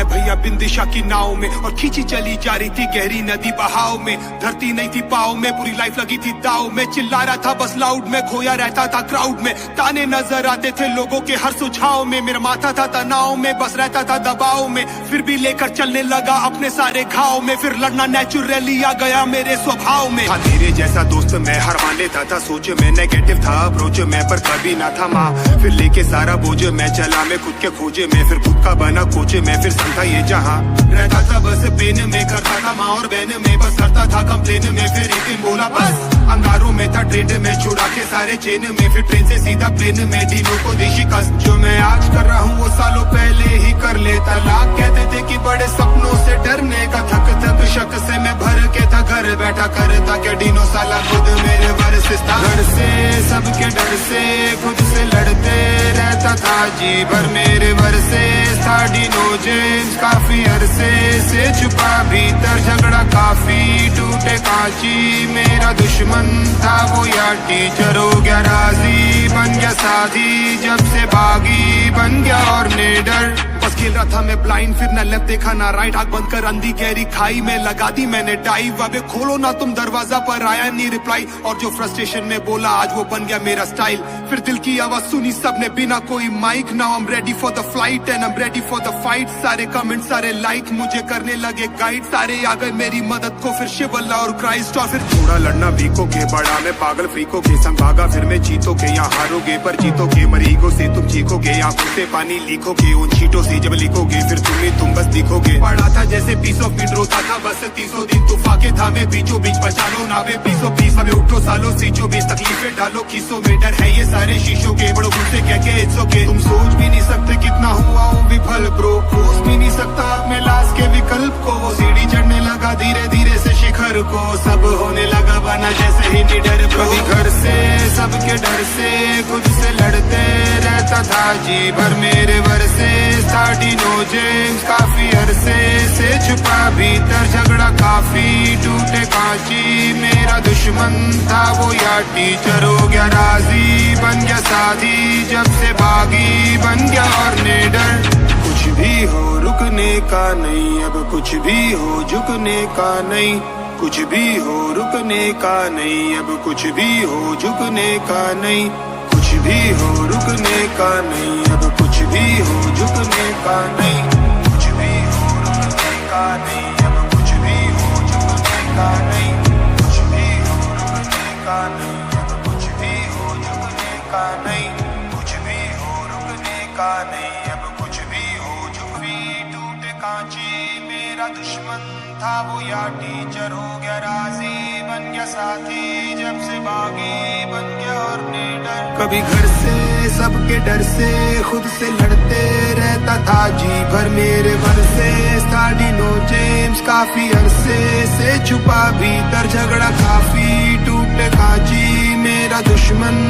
मैं भैया बिंदिशा की नाव में, और खींची चली जा रही थी गहरी नदी बहाव में। धरती नहीं थी पाव में, पूरी लाइफ लगी थी दाव में। चिल्ला रहा था बस लाउड में, खोया रहता था क्राउड में। ताने नजर आते थे लोगों के हर सुझाव में। मेरा माथा था तनाव में, बस रहता था दबाव में। फिर भी लेकर चलने लगा अपने सारे घाव में। फिर लड़ना नेचुरली आ गया मेरे स्वभाव में। था तेरे जैसा दोस्त मैं हर मान लेता था, सोच में नेगेटिव था अप्रोच में, पर कभी ना था माँ। फिर लेके सारा बोझ मैं चला, मैं खुद के खोजे में। फिर खुद का बना कोच में, फिर संता ये जहाँ रहता था बस पेन में। करता था माँ और बहन में, बस करता था कंप्लेन में। फिर एक दिन बोला बस, अंगारों में था ट्रेन में, छुड़ा के सारे चेन में। फिर ट्रेन से सीधा प्लेन में, दिनों को दी शिकस्त। जो मैं आज कर रहा हूँ वो सालों पहले ही कर लेता। लाख कहते थे कि बड़े सपनों से डरने का, थक थक शक से मैं भर के था घर बैठा करता क्या डिनो साला खुद मेरे वर्सेस था। घर से सबके डर से खुद से लड़ते रहता था जी भर मेरे वर्सेस था। डिनो जेम्स काफी अरसे से छुपा भीतर, झगड़ा काफी टूटे कांची। मेरा दुश्मन था वो या टीचर, हो गया राजी बन गया साथी। जब से बागी बन गया और नेडर, बस खेल रहा था मैं ब्लाइंड। फिर न लेफ्ट देखा ना राइट, आंख बंद कर अंधी गहरी खाई में लगा दी मैंने डाइव। अबे खोलो ना तुम दरवाजा, पर आया नहीं रिप्लाई। और जो फ्रस्ट्रेशन में बोला आज वो बन गया मेरा स्टाइल। फिर दिल की आवाज सुनी सबने बिना कोई mic. Now I am ready for the flight and I am ready for the fight. सारे कमेंट सारे लाइक मुझे करने लगे गाइड। सारे आ गए मेरी मदद को, फिर शिव अल्लाह और क्राइस्ट। और फिर थोड़ा लड़ना वीकोगे, बड़ा मैं पागल फ्रीकोगे। संग भागा फिर मैं जीतोगे, यहाँ हारोगे पर जीतोगे। मरीगो से तुम चीखोगे, आंखों से पानी लीखोगे। उन चीटों से जब लिखोगे फिर तुम बस दिखोगे। पढ़ा था जैसे पीस ऑफ मीट, रोता था बस 300 दिन तूफाके था मैं बीचों बीच। बचा लो नावे 20 हमें उठो सालों सीचो बीच। तकलीफें डालो खीसों में, डर है ये सारे शीशों के। बड़ों मुझसे कह के इट्स ओके, तुम सोच भी नहीं सकते कितना हुआ हूँ विफल ब्रो। खोज भी नहीं सकता अपने लाश के विकल्प को। वो सीढ़ी चढ़ने लगा धीरे धीरे से शिखर को। सब होने लगा बना जैसे ही निडर ब्रो। कभी घर से सबके डर से खुद से लड़ते रहता था जी भर मेरे वर्सेस था। डिनो जेम्स काफी अरसे से छुपा भीतर, झगड़ा काफी टूटे कांची। मेरा दुश्मन था वो या टीचर, हो गया राजी बन गया साथी। जब से बागी बन गया और नेडर। कुछ भी हो रुकने का नहीं, अब कुछ भी हो झुकने का नहीं। कुछ भी हो रुकने का नहीं, अब कुछ भी हो झुकने का नहीं। कुछ भी हो रुकने का नहीं, अब कुछ भी हो झुकने का नहीं। कुछ भी हो रुकने का नहीं, अब कुछ भी हो झुकने का नहीं। कुछ भी हो रुकने का नहीं, अब कुछ भी हो झुकने का नहीं। कुछ भी हो रुकने का नहीं, अब कुछ भी हो झुकवी टूटे कांची। मेरा दुश्मन था वो या टीचर, हो गया राजी बन गया साथी। जब से बागी बन गया और निडर। कभी घर से सबके डर से खुद से लड़ते रहता था जी भर मेरे वर्सेस था। डिनो जेम्स काफी अरसे से छुपा भीतर, झगड़ा काफी टूटे कांची। मेरा दुश्मन